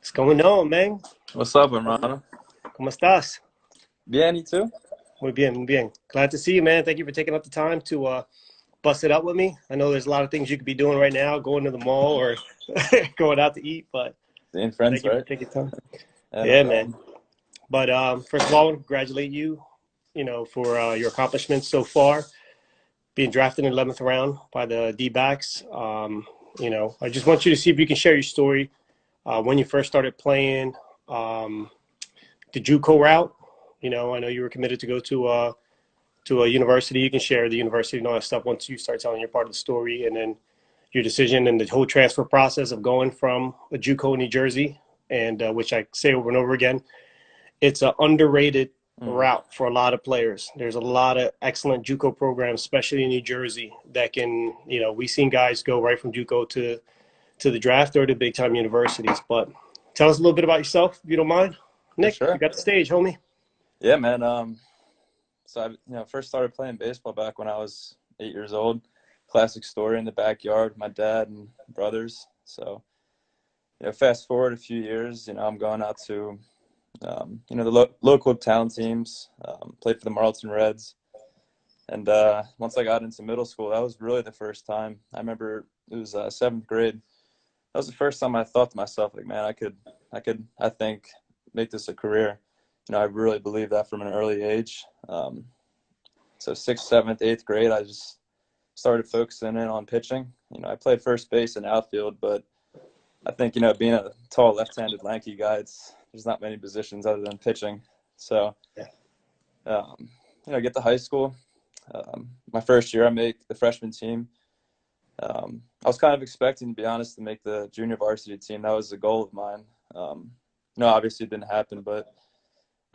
What's going on, man? What's up, hermano? ¿Cómo estás? Bien, you too? Muy bien, muy bien. Glad to see you, man. Thank you for taking up the time to bust it up with me. I know there's a lot of things you could be doing right now, going to the mall or going out to eat, but Being friends, thank you for right? taking time. Yeah, no Yeah, man. problem. But first of all, congratulate you, for your accomplishments so far. Being drafted in the 11th round by the D-backs. I just want you to see if you can share your story when you first started playing. Um, the JUCO route. I know you were committed to go to a university. You can share the university and all that stuff once you start telling your part of the story, and then your decision and the whole transfer process of going from a JUCO in New Jersey, and which I say over and over again, it's an underrated Mm, route for a lot of players. There's a lot of excellent JUCO programs, especially in New Jersey, that can, we've seen guys go right from JUCO to the draft or to big time universities. But tell us a little bit about yourself, if you don't mind. for Nick, you sure. got the stage, homie. Yeah, man. So I first started playing baseball back when I was 8 years old. Classic story in the backyard with my dad and brothers. So, fast forward a few years, I'm going out to, the local town teams. Played for the Marlton Reds, and once I got into middle school, that was really the first time. I remember it was seventh grade. That was the first time I thought to myself, like, man, I think, make this a career. I really believe that from an early age. So sixth, seventh, eighth grade, I just started focusing in on pitching. I played first base and outfield, but I think, being a tall, left-handed, lanky guy, there's not many positions other than pitching. So, Yeah. um, get to high school. My first year, I make the freshman team. I was kind of expecting, to be honest, to make the junior varsity team. That was a goal of mine. Obviously it didn't happen, but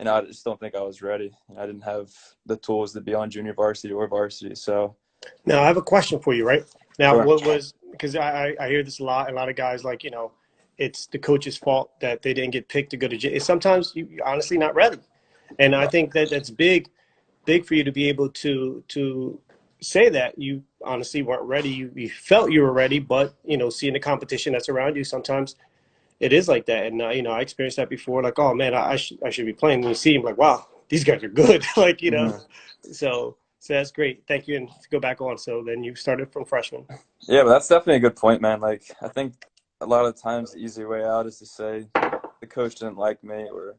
I just don't think I was ready. I didn't have the tools to be on junior varsity or varsity. So Now, I have a question for you, right? Now, sure, what was, because I hear this a lot of guys like, it's the coach's fault that they didn't get picked to go to jail. Sometimes you honestly not ready. And I think that that's big for you to be able to say that you honestly weren't ready. You felt you were ready, but, seeing the competition that's around you, sometimes it is like that. And, I experienced that before, like, oh man, I should be playing. And you see him like, wow, these guys are good. Like, hmm so that's great. Thank you. And to go back on. So then you started from freshman. yeah, but that's definitely a good point, man. Like I think a lot of times the easy way out is to say the coach didn't like me or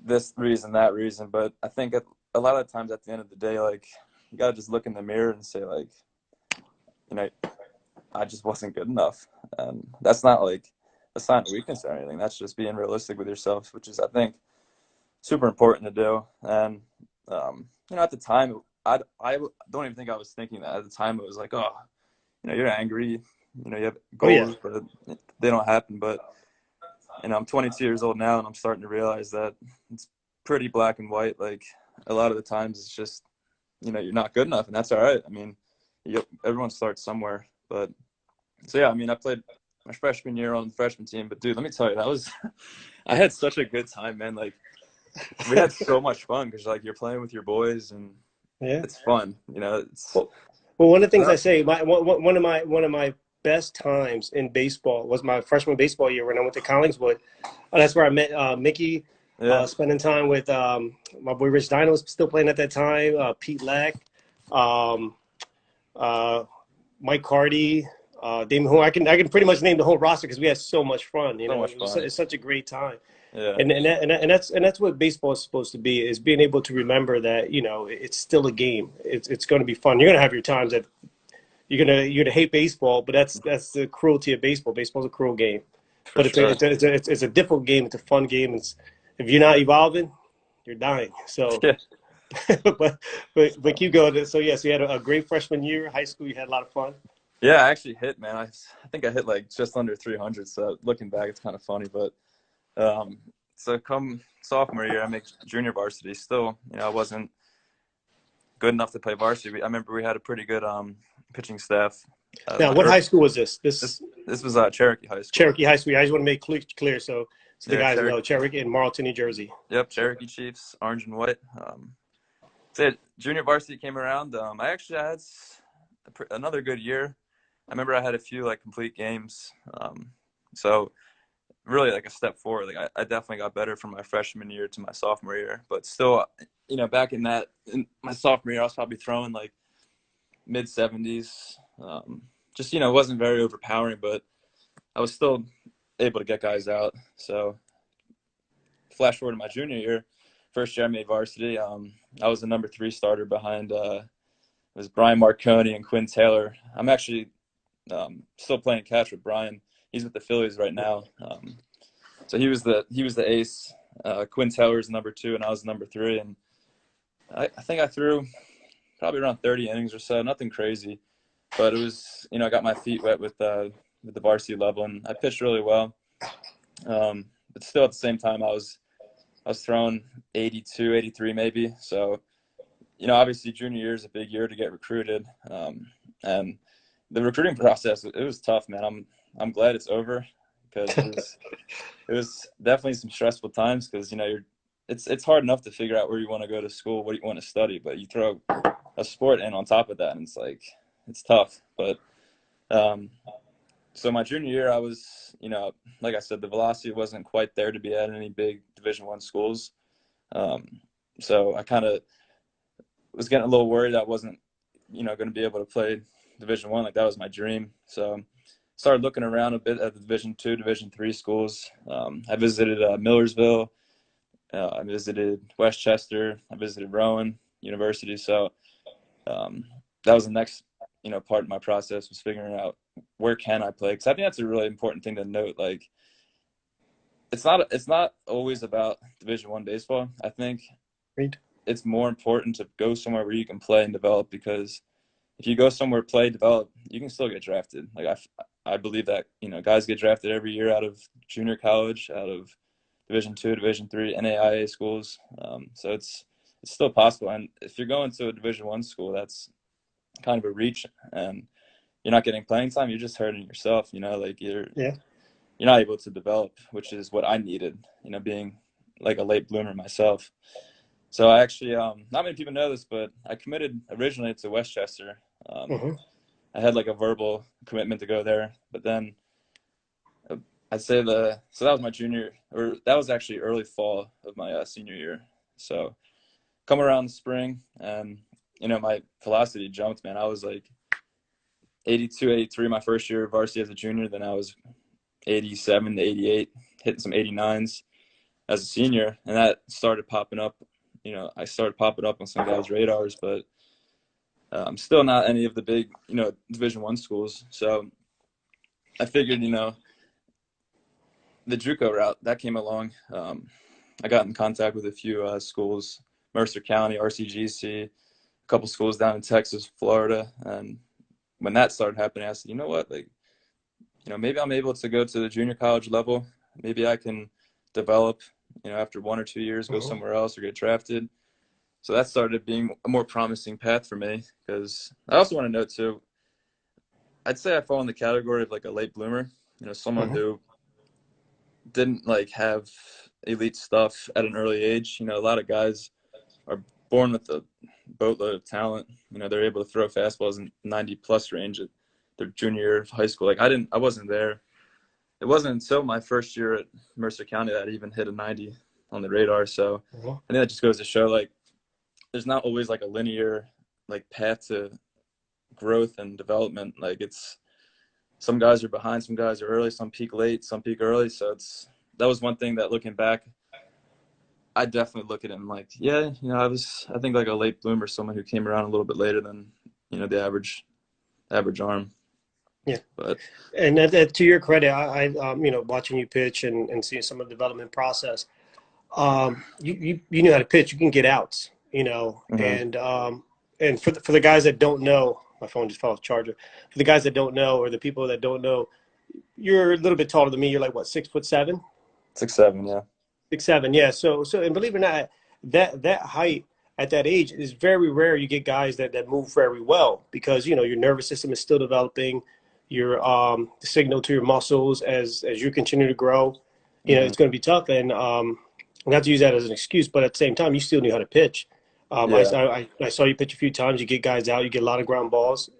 this reason, that reason. But I think a lot of times at the end of the day, like you gotta just look in the mirror and say like, you know, I just wasn't good enough. And that's not a weakness or anything. That's just being realistic with yourself, which is I think super important to do. And at the time, I don't even think I was thinking that. At the time, it was like, oh, you're angry. You have Oh yeah. goals, but they don't happen. But I'm 22 years old now, and I'm starting to realize that it's pretty black and white. Like a lot of the times, it's just you're not good enough, and that's all right. I mean, everyone starts somewhere. But so yeah, I mean, I played my freshman year on the freshman team, but dude, let me tell you, that was I had such a good time, man. Like we had so much fun because like you're playing with your boys and Yeah. it's fun. It's Well, one of the I things don't I know. say, one of my best times in baseball was my freshman baseball year when I went to Collingswood. That's where I met Mickey. Yeah, Spending time with my boy Rich Dino was still playing at that time. Pete Lack, um, uh, Mike Carty, Damon Horn. I can pretty much name the whole roster because we had so much fun. so much It was fun. it's such a great time. Yeah, And that's what baseball is supposed to be, is being able to remember that it's still a game. It's going to be fun. You're going to have your times that you're gonna hate baseball, but that's the cruelty of baseball. Baseball's a cruel game, for but sure. it's a difficult game. It's a fun game. If you're not evolving, you're dying. So, Yeah, but keep going. So yes, you had a great freshman year. High school, you had a lot of fun. yeah. I actually hit, man. I think I hit like just under 300. So looking back, it's kind of funny. But um, so come sophomore year, I make junior varsity. Still, I wasn't good enough to play varsity. I remember we had a pretty good pitching staff. Now, what high school was this? This This this was Cherokee High School. Cherokee High School. I just want to make clear so the Yeah, guys Cherokee. know Cherokee in Marlton, New Jersey. Yep, Cherokee Chiefs, orange and white. Said junior varsity came around. I had another good year. I remember I had a few like complete games. So really like a step forward. Like I definitely got better from my freshman year to my sophomore year, but still, back in my sophomore year, I was probably throwing like mid 70s. Just, it wasn't very overpowering, but I was still able to get guys out. So flash forward to my junior year, first year I made varsity. I was the number 3 starter behind it was Brian Marconi and Quinn Taylor. I'm actually still playing catch with Brian. He's with the Phillies right now. So he was the ace. Quinn Taylor was number 2, and I was number 3. And I think I threw probably around 30 innings or so. Nothing crazy, but it was, I got my feet wet with the varsity level, and I pitched really well. But still, at the same time, I was throwing 82, 83 maybe. So, obviously junior year is a big year to get recruited. And the recruiting process, it was tough, man. I'm glad it's over, because it was definitely some stressful times, because, it's hard enough to figure out where you want to go to school, what you want to study, but you throw a sport in on top of that, and it's like, it's tough. But so my junior year, I was, like I said, the velocity wasn't quite there to be at any big Division I schools. So I kind of was getting a little worried I wasn't, going to be able to play Division I. Like, that was my dream. So started looking around a bit at the Division II, Division III schools. I visited Millersville. I visited Westchester. I visited Rowan University. So that was the next, part of my process, was figuring out where can I play. Because I think that's a really important thing to note. Like, it's not always about Division I baseball. I think it's more important to go somewhere where you can play and develop, because if you go somewhere, play, develop, you can still get drafted. Like, I believe that, guys get drafted every year out of junior college, out of Division II, Division III, NAIA schools. So it's still possible. And if you're going to a Division I school, that's kind of a reach, and you're not getting playing time, you're just hurting yourself. Like, you're not able to develop, which is what I needed, being like a late bloomer myself. So I actually, not many people know this, but I committed originally to Westchester. I had like a verbal commitment to go there, but then I'd say so that was my junior, or that was actually early fall of my senior year. So come around the spring, and, my velocity jumped, man. I was like 82, 83 my first year of varsity as a junior. Then I was 87 to 88, hitting some 89s as a senior. And that started popping up. I started popping up on some guys' radars, but still not any of the big, Division I schools. So I figured, the JUCO route that came along. I got in contact with a few schools, Mercer County, RCGC, a couple schools down in Texas, Florida. And when that started happening, I said, you know what, like, maybe I'm able to go to the junior college level. Maybe I can develop, after 1 or 2 years, go somewhere else or get drafted. So that started being a more promising path for me, because I also want to note too, I'd say I fall in the category of like a late bloomer, someone who didn't like have elite stuff at an early age. A lot of guys are born with a boatload of talent. They're able to throw fastballs in 90+ range at their junior year of high school. Like, I wasn't there. It wasn't until my first year at Mercer County that I even hit a 90 on the radar. So I think that just goes to show, like, there's not always like a linear like path to growth and development. Like, it's, some guys are behind, some guys are early, some peak late, some peak early. So that was one thing that, looking back, I definitely look at it and like, yeah, I think like a late bloomer, someone who came around a little bit later than, the average arm. Yeah. But And to your credit, I watching you pitch and seeing some of the development process, you know how to pitch. You can get outs, and for the guys that don't know, my phone just fell off the charger. For the guys that don't know, or the people that don't know, you're a little bit taller than me. You're like, what, 6'7"? 6'7", yeah. 6'7", yeah. So and believe it or not, that height at that age is very rare. You get guys that move very well, because your nervous system is still developing. Your signal to your muscles as you continue to grow, it's going to be tough. And not to use that as an excuse, but at the same time, you still knew how to pitch. Yeah. I saw you pitch a few times. You get guys out. You get a lot of ground balls,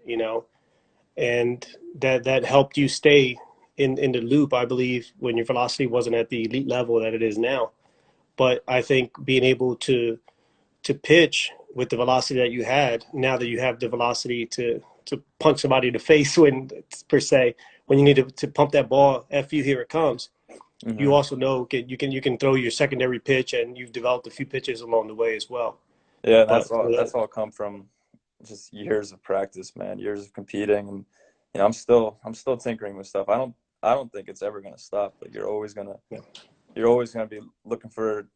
and that helped you stay in the loop, I believe, when your velocity wasn't at the elite level that it is now. But I think being able to pitch with the velocity that you had, now that you have the velocity to punch somebody in the face when per se when you need to pump that ball, F you, here it comes. You Hmm. also know you can throw your secondary pitch, and you've developed a few pitches along the way as well. Yeah, and But that's all come from just years of practice, man, years of competing, and I'm still tinkering with stuff. I don't think it's ever gonna stop. Like yeah, you're always gonna be looking for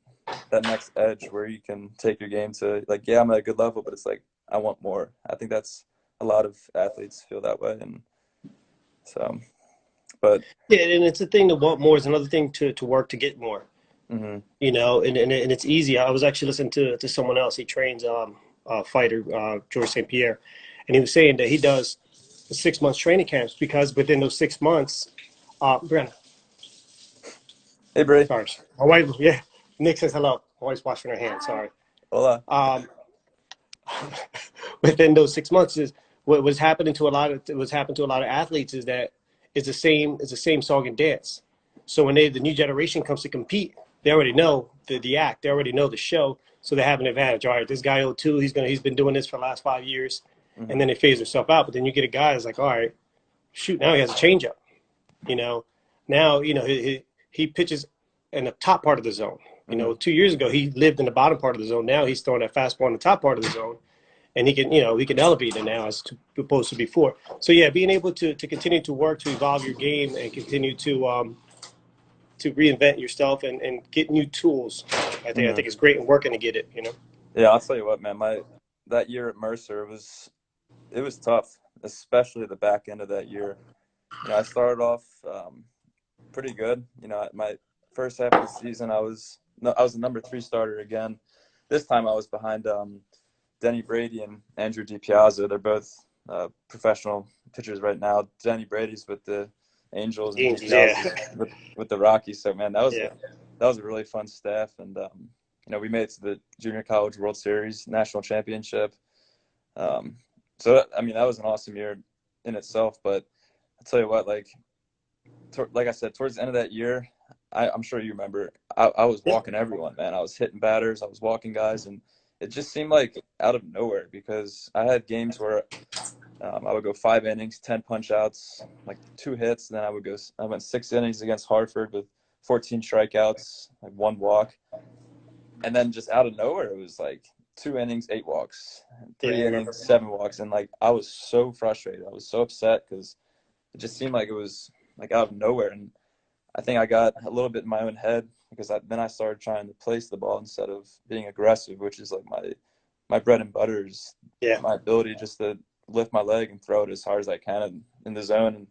that next edge where you can take your game to, like, yeah, I'm at a good level, but it's like I want more. I think that's a lot of athletes feel that way, and so, but yeah, and it's a thing to want more. Is another thing to work to get more. hmm And it's easy. I was actually listening to someone else. He trains a fighter, George St. Pierre, and he was saying that he does 6 months training camps because within those 6 months, Brenna, hey, Bray, sorry, my wife, yeah, Nick says hello. My wife's washing her hands. Sorry. hola. Um, within those 6 months is what's happening to a lot of what's happened to a lot of athletes is that it's the same song and dance. So when the new generation comes to compete, they already know the act, they already know the show, so they have an advantage. All right, this guy 02, he's been doing this for the last 5 years, and Hmm. then they phase themselves out. But then you get a guy that's like, all right, shoot, now he has a changeup. You know, now he pitches in the top part of the zone. Hmm. 2 years ago he lived in the bottom part of the zone. Now he's throwing that fastball in the top part of the zone, and he can elevate it now as opposed to before. So yeah, being able to continue to work to evolve your game and continue to reinvent yourself and get new tools. I think Hmm. it's great and working to get it. Yeah, I'll tell you what, man. My That year at Mercer it was tough, especially the back end of that year. I started off pretty good. My first half of the season, I was the number three starter again. This time, I was behind Denny Brady and Andrew DiPiazza. They're both professional pitchers right now. Denny Brady's with the Angels, and Angels, yeah, DiPiazza's with the Rockies. So, man, that was yeah. a really fun staff, and we made it to the Junior College World Series National Championship. Um, so, I mean, that was an awesome year in itself. But I'll tell you what, like I said, towards the end of that year, I'm sure you remember, I was Yep. walking everyone, man. I was hitting batters, I was walking guys, and it just seemed like out of nowhere because I had games where I would go 5 innings, 10 punch outs, like 2 hits, and then I went 6 innings against Hartford with 14 strikeouts, like 1 walk, and then just out of nowhere, it was like 2 innings, 8 walks, and Yeah, I three remember. innings, 7 walks, and like I was so frustrated, I was so upset because it just seemed like it was like out of nowhere, and I think I got a little bit in my own head because then I started trying to place the ball instead of being aggressive, which is like my bread and butter is Yeah. my ability just to lift my leg and throw it as hard as I can in the zone. And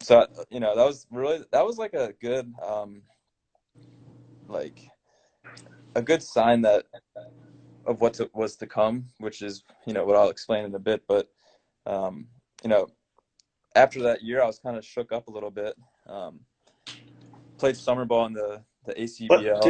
so that was like like a good sign that of was to come, which is what I'll explain in a bit. But um, you know, after that year, I was kind of shook up a little bit. Um, Played summer ball in the But ACBL.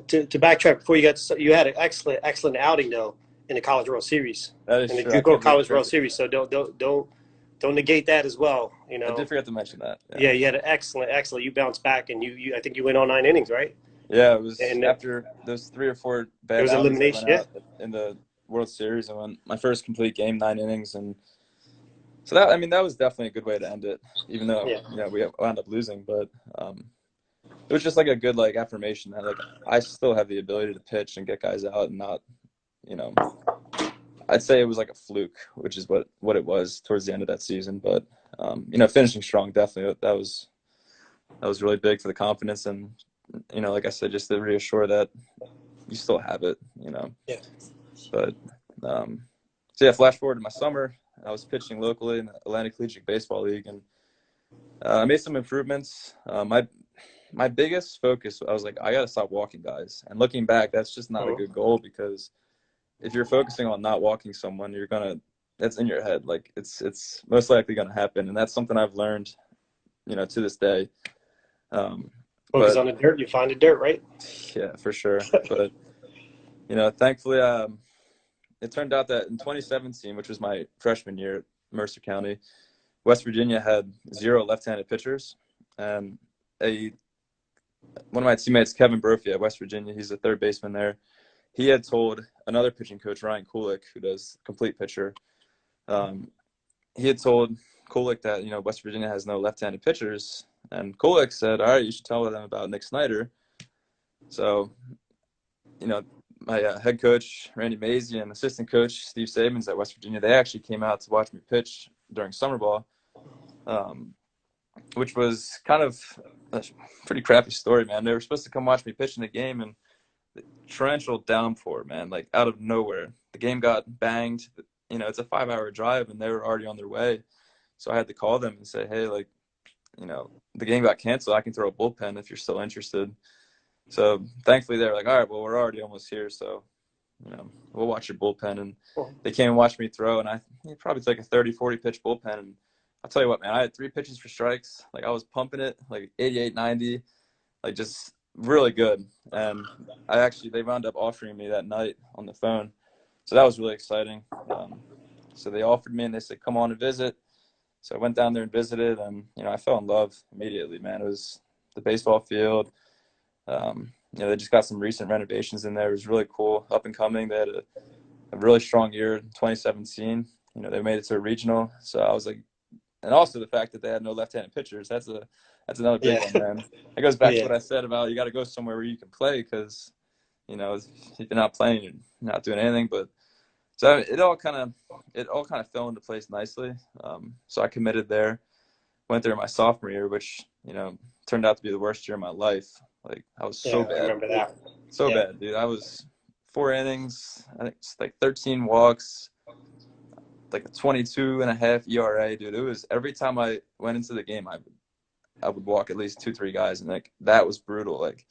to backtrack before you had an excellent outing though in the College World Series, That is in the true. I JUCO can't College forget World to, Series. So don't negate that as well. I did forget to mention that. Yeah. Yeah, you had an excellent. You bounced back, and you I think you went all 9 innings, right? Yeah, it was And after those 3 or 4 it bad was outings. I went elimination. Yeah, out in the World Series and won my first complete game, 9 innings, and so that was definitely a good way to end it. Even though yeah, we wound up losing, but it was just like a good like affirmation that like I still have the ability to pitch and get guys out and not, you know, I'd say it was like a fluke, which is what it was towards the end of that season. But finishing strong definitely that was really big for the confidence and like I said, just to reassure that you still have it. yeah. But so yeah, flash forward to my summer, I was pitching locally in the Atlantic Collegiate Baseball League, and I made some improvements. My biggest focus, I was like, I got to stop walking guys. And looking back, that's just not a Mhm. good goal because if you're focusing on not walking someone, that's in your head. Like it's most likely gonna happen, and that's something I've learned, to this day. Um, Focus but on the dirt, you find the dirt, right? yeah, for sure. But thankfully, it turned out that in 2017, which was my freshman year at Mercer County, West Virginia had 0 left-handed pitchers, and a one of my teammates, Kevin Brophy at West Virginia, he's a third baseman there. He had told another pitching coach, Ryan Kulik, who does complete pitcher. He had told Kulik that West Virginia has no left-handed pitchers, and Kulik said, "All right, you should tell them about Nick Snyder." So, my head coach Randy Mazey and assistant coach Steve Sabins at West Virginia, they actually came out to watch me pitch during summer ball, which was kind of a pretty crappy story, man. They were supposed to come watch me pitch in the game, and the torrential downpour, man, like out of nowhere. The game got banged. It's a 5-hour drive, and they were already on their way. So I had to call them and say, hey, the game got canceled. I can throw a bullpen if you're still interested. So thankfully they were like, all right, well, we're already almost here. So, we'll watch your bullpen. And they came and watched me throw, and I probably took a 30, 40 pitch bullpen. And I'll tell you what, man, I had 3 pitches for strikes. Like I was pumping it, like 88, 90, like just really good. And they wound up offering me that night on the phone. So that was really exciting. So they offered me, and they said, come on and visit. So I went down there and visited, and, I fell in love immediately, man. It was the baseball field. They just got some recent renovations in there. It was really cool, up and coming. They had a really strong year in 2017. They made it to a regional. So I was like, and also the fact that they had no left-handed pitchers, that's another big one, man. It goes back to what I said about you got to go somewhere where you can play, because, if you're not playing, you're not doing anything. But so it all kind of fell into place nicely. So I committed there, went there my sophomore year, which, turned out to be the worst year of my life. Like I was so bad. I remember that. So bad, dude. I was 4 innings, I think it's like 13 walks, like a 22.5 ERA, dude. It was every time I went into the game, I would walk at least 2-3 guys, and like that was brutal. Like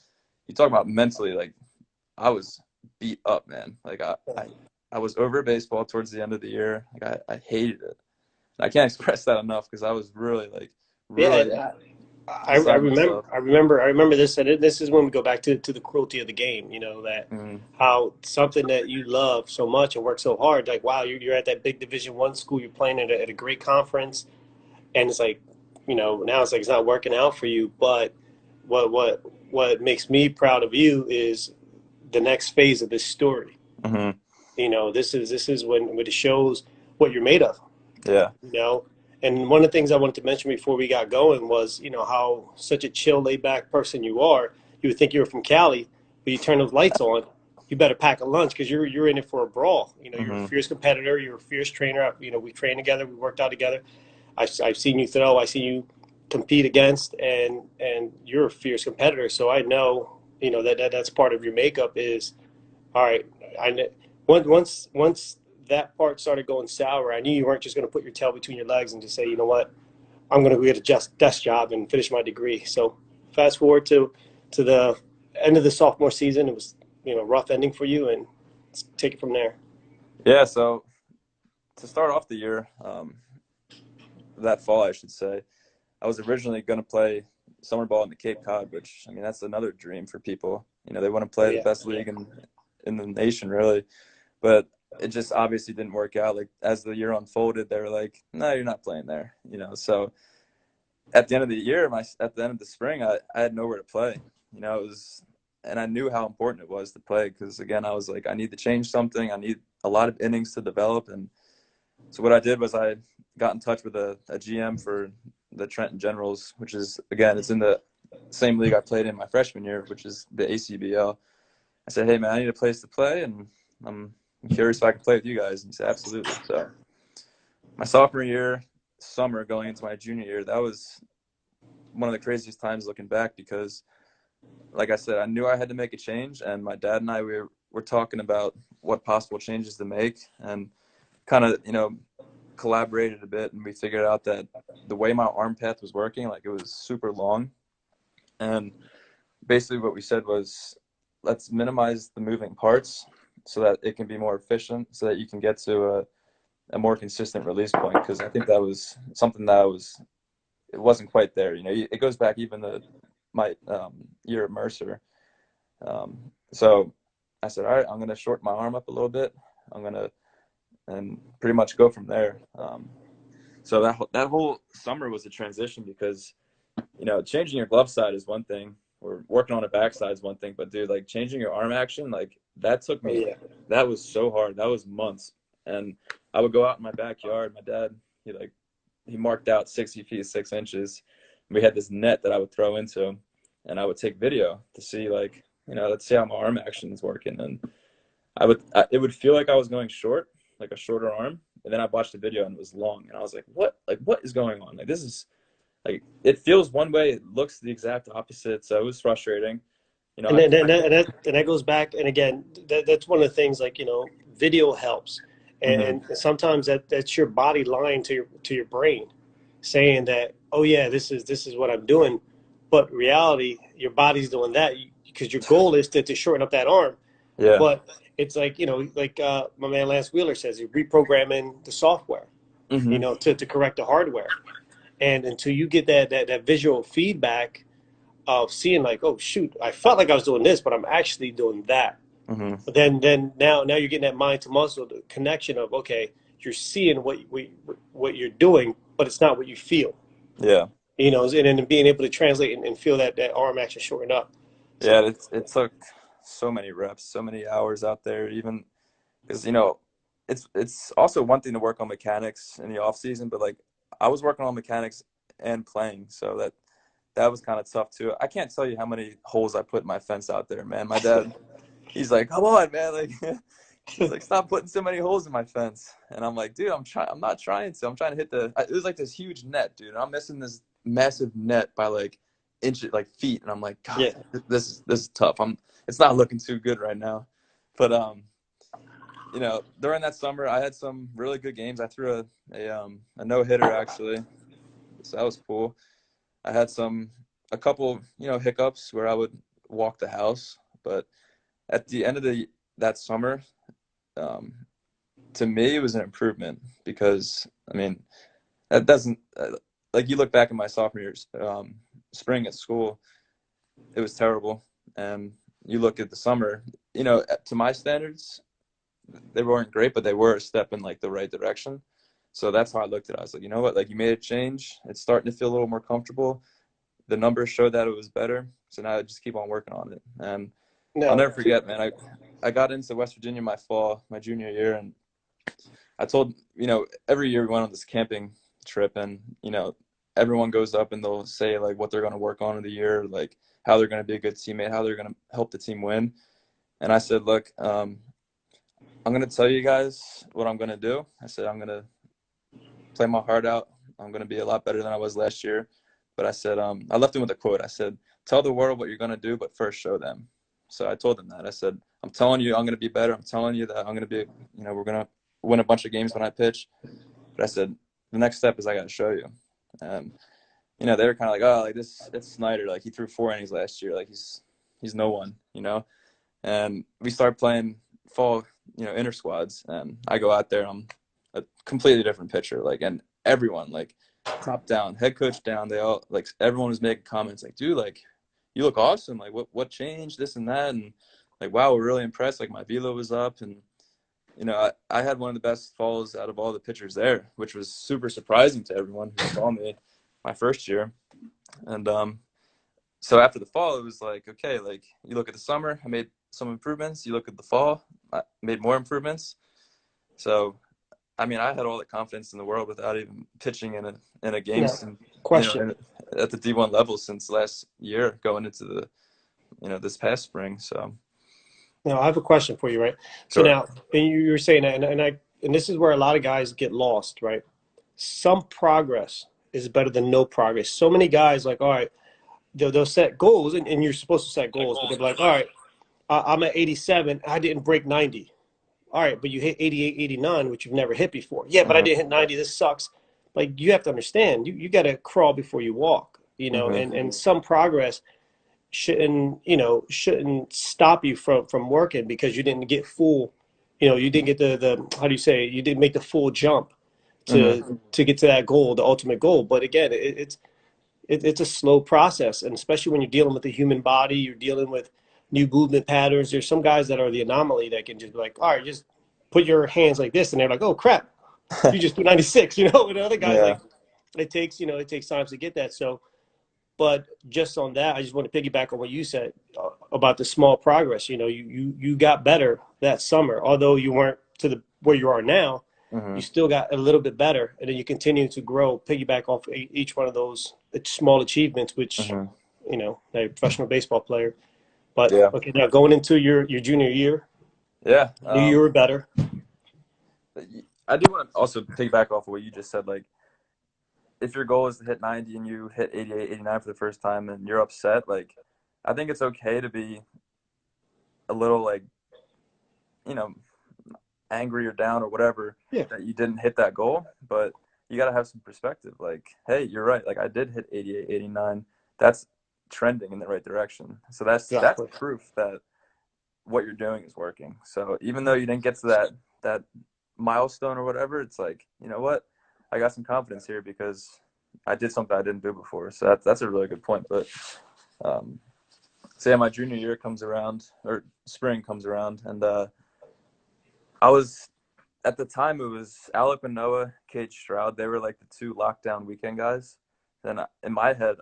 you talk about mentally, like I was beat up, man. Like I was over baseball towards the end of the year. Like I hated it. And I can't express that enough, because I was really I remember this, and this is when we go back to the cruelty of the game. That how something that you love so much and work so hard, like wow, you're at that big Division I school, you're playing at a great conference, and it's like, now it's like it's not working out for you. But what makes me proud of you is the next phase of this story. Mm-hmm. This is when it shows what you're made of. Yeah. And one of the things I wanted to mention before we got going was, how such a chill, laid back person you are. You would think you were from Cali, but you turn those lights on, you better pack a lunch, because you're in it for a brawl. You're a fierce competitor. You're a fierce trainer. We trained together. We worked out together. I've seen you throw. I see you compete against, and you're a fierce competitor. So I know, that's part of your makeup is, all right. Once that part started going sour, I knew you weren't just going to put your tail between your legs and just say, you know what, I'm going to go get a desk job and finish my degree. So fast forward to the end of the sophomore season. It was, rough ending for you, and let's take it from there. Yeah. So to start off the year, that fall, I should say, I was originally going to play summer ball in the Cape Cod, which, I mean, that's another dream for people. They want to play the best league in the nation, really. But it just obviously didn't work out. Like as the year unfolded, they were like, no, you're not playing there, So at the end of the year, at the end of the spring, I had nowhere to play. It was, and I knew how important it was to play, because again, I was like, I need to change something. I need a lot of innings to develop. And so what I did was I got in touch with a GM for the Trenton Generals, which is, again, it's in the same league I played in my freshman year, which is the ACBL. I said, hey man, I need a place to play, and I'm curious if I can play with you guys. And he said, absolutely. So my sophomore year, summer going into my junior year, that was one of the craziest times looking back, because like I said, I knew I had to make a change, and my dad and I, we were talking about what possible changes to make, and kind of, collaborated a bit, and we figured out that the way my arm path was working, like it was super long. And basically what we said was, let's minimize the moving parts so that it can be more efficient, so that you can get to a more consistent release point. Because I think that was something that it wasn't quite there. It goes back even to my year at Mercer. So I said, all right, I'm going to shorten my arm up a little bit. I'm going to, and pretty much go from there. So that whole summer was a transition because, changing your glove side is one thing, or working on a backside is one thing, but dude, like changing your arm action, like that took Oh me, yeah. that was so hard. That was months. And I would go out in my backyard. My dad, he marked out 60 feet, 6 inches. We had this net that I would throw into, and I would take video to see, like, let's see how my arm action is working. And it would feel like I was going short, like a shorter arm. And then I watched the video and it was long. And I was like, what is going on? Like, this is like, it feels one way, it looks the exact opposite. So it was frustrating. And then and that goes back, and again, that's one of the things, like, video helps, Mhm. and sometimes that's your body lying to your brain, saying that, oh yeah, this is what I'm doing, but reality, your body's doing that because your goal is to shorten up that arm, Yeah. but it's like, like my man Lance Wheeler says, you're reprogramming the software, Hmm. to correct the hardware, and until you get that visual feedback of seeing, like, oh shoot, I felt like I was doing this, but I'm actually doing that. Hmm. But then now you're getting that mind to muscle connection of, okay, you're seeing what you're doing, but it's not what you feel. Yeah. And then being able to translate and feel that arm action shorten up. Yeah. So It took so many reps, so many hours out there, even because, it's also one thing to work on mechanics in the off season, but like I was working on mechanics and playing. So that was kind of tough too. I can't tell you how many holes I put in my fence out there, man. My dad, he's like, come on, man. Like, he's like, stop putting so many holes in my fence. And I'm like, dude, I'm not trying to. I'm trying to hit it was like this huge net, dude. And I'm missing this massive net by like inches, like feet. And I'm like, God, yeah, this is tough. It's not looking too good right now. But, during that summer, I had some really good games. I threw a no hitter actually. So that was cool. I had a couple, hiccups where I would walk the house, but at the end of that summer, um, to me, it was an improvement because, I mean, that doesn't like you look back at my sophomore year, spring at school, it was terrible, and you look at the summer, to my standards, they weren't great, but they were a step in like the right direction. So that's how I looked at it. I was like, you know what, like you made a change. It's starting to feel a little more comfortable. The numbers showed that it was better. So now I just keep on working on it. And I'll no, never forget, man. I got into West Virginia my junior year, and I told, every year we went on this camping trip, and, everyone goes up and they'll say like what they're going to work on in the year, like how they're going to be a good teammate, how they're going to help the team win. And I said, look, I'm going to tell you guys what I'm going to do. I said, I'm going to play my heart out. I'm going to be a lot better than I was last year. But I said, I left him with a quote. I said, tell the world what you're going to do, but first show them. So I told them that. I said, I'm telling you I'm going to be better. I'm telling you that I'm going to be, we're going to win a bunch of games when I pitch. But I said, the next step is I got to show you. And, they were kind of like, oh, like it's Snyder. Like he threw 4 innings last year. Like he's no one. And we started playing fall, inter squads. And I go out there, I'm a completely different pitcher. Like, and everyone, like, top down, head coach down, they all, like, everyone was making comments like, dude, like, you look awesome. Like, what changed, this and that? And like, wow, we're really impressed. Like, my velo was up, and I had one of the best falls out of all the pitchers there, which was super surprising to everyone who saw me my first year. And so after the fall, it was like, okay, like you look at the summer, I made some improvements. You look at the fall, I made more improvements. So, I mean, I had all the confidence in the world without even pitching in a game, no question. at the D1 level since last year, going into this past spring. So, Now I have a question for you, right? So sure. now, and you were saying that, and this is where a lot of guys get lost, right? Some progress is better than no progress. So many guys, like, all right, they'll set goals, and you're supposed to set goals, but they're like, all right, I'm at 87, I didn't break 90. All right, but you hit 88, 89, which you've never hit before. Yeah, but I Hmm. didn't hit 90. This sucks. Like, you have to understand, you got to crawl before you walk, Hmm. and some progress shouldn't stop you from working because you didn't get full, you didn't get the how do you say it? You didn't make the full jump Hmm. to get to that goal, the ultimate goal. But again, it's a slow process, and especially when you're dealing with the human body, you're dealing with new movement patterns. There's some guys that are the anomaly that can just be like, all right, just put your hands like this, and they're like, oh crap, you just threw 96, you know, and other guys Yeah. like it takes time to get that. So, but just on that, I just want to piggyback on what you said about the small progress. You know, you got better that summer, although you weren't to the where you are now. You Hmm. still got a little bit better, and then you continue to grow, piggyback off each one of those small achievements, which Hmm. you know, a professional baseball player. But Yeah. okay, now going into your junior year, Yeah. knew you were better. I do want to also piggyback off of what you just said. Like, if your goal is to hit 90 and you hit 88, 89 for the first time and you're upset, like, I think it's okay to be a little, like, you know, angry or down or whatever Yeah, that you didn't hit that goal. But you got to have some perspective. Like, hey, you're right. Like, I did hit 88, 89. That's trending in the right direction. So that's exactly. proof that what you're doing is working. So even though you didn't get to that milestone or whatever, it's like, you know what? I got some confidence here because I did something I didn't do before. So that's a really good point. But um, so yeah, my junior year comes around, or spring comes around, and I was at the time it was Alec Manoa, Cade Stroud. They were like the two lockdown weekend guys. And in my head,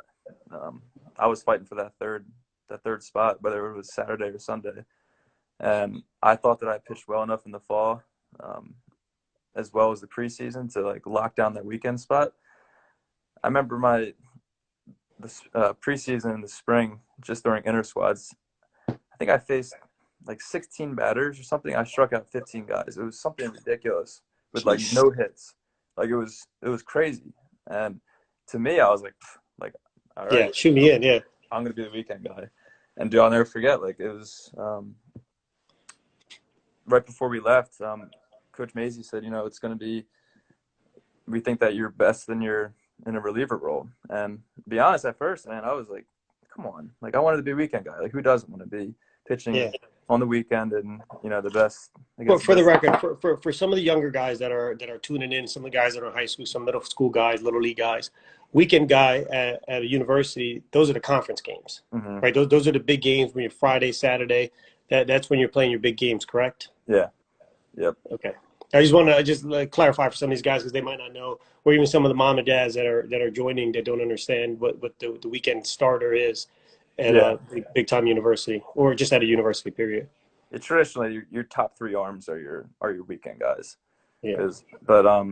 um, I was fighting for that third spot, whether it was Saturday or Sunday. And I thought that I pitched well enough in the fall, um, as well as the preseason, to like lock down that weekend spot. I remember the preseason in the spring, just during inter squads. I think I faced like 16 batters or something. I struck out 15 guys. It was something ridiculous with like Jeez. no hits. Like it was crazy. And to me, I was like, all Yeah, right, shoot me in. Yeah, I'm gonna be the weekend guy. And I'll never forget. Like it was right before we left. Coach Maisie said, it's gonna be. We think that you're best in a reliever role. And to be honest, at first, man, I was like, come on, like I wanted to be a weekend guy. Like who doesn't want to be yeah. pitching on the weekend and the best For against the for the best. record, for some of the younger guys that are tuning in, some of the guys that are in high school, some middle school guys, little league guys, weekend guy at a university, those are the conference games, Hmm. right? Those are the big games when you're Friday, Saturday. That's when you're playing your big games, correct? Yeah. Yep. Okay. I just want to clarify for some of these guys because they might not know, or even some of the mom and dads that are joining that don't understand what the weekend starter is at Yeah. a big time university or just at a university period. Traditionally, your top three arms are your weekend guys. Yeah. So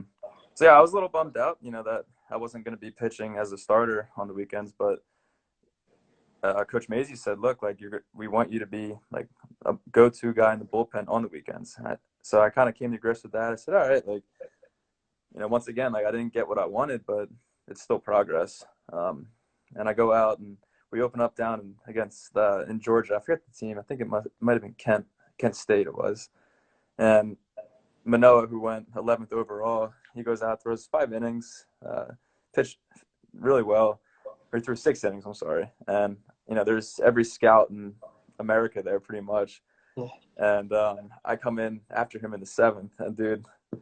yeah, I was a little bummed out, that I wasn't going to be pitching as a starter on the weekends, but Coach Maisie said, "Look, like we want you to be like a go-to guy in the bullpen on the weekends." So I kind of came to grips with that. I said, "All right, like once again, like I didn't get what I wanted, but it's still progress." And I go out and we open up down against in Georgia. I forget the team. I think it might have been Kent State. It was, and Manoa, who went 11th overall, he goes out, throws 5 innings, pitched really well. Or he threw 6 innings, I'm sorry. And, there's every scout in America there pretty much. And I come in after him in the 7th. And, dude, I'll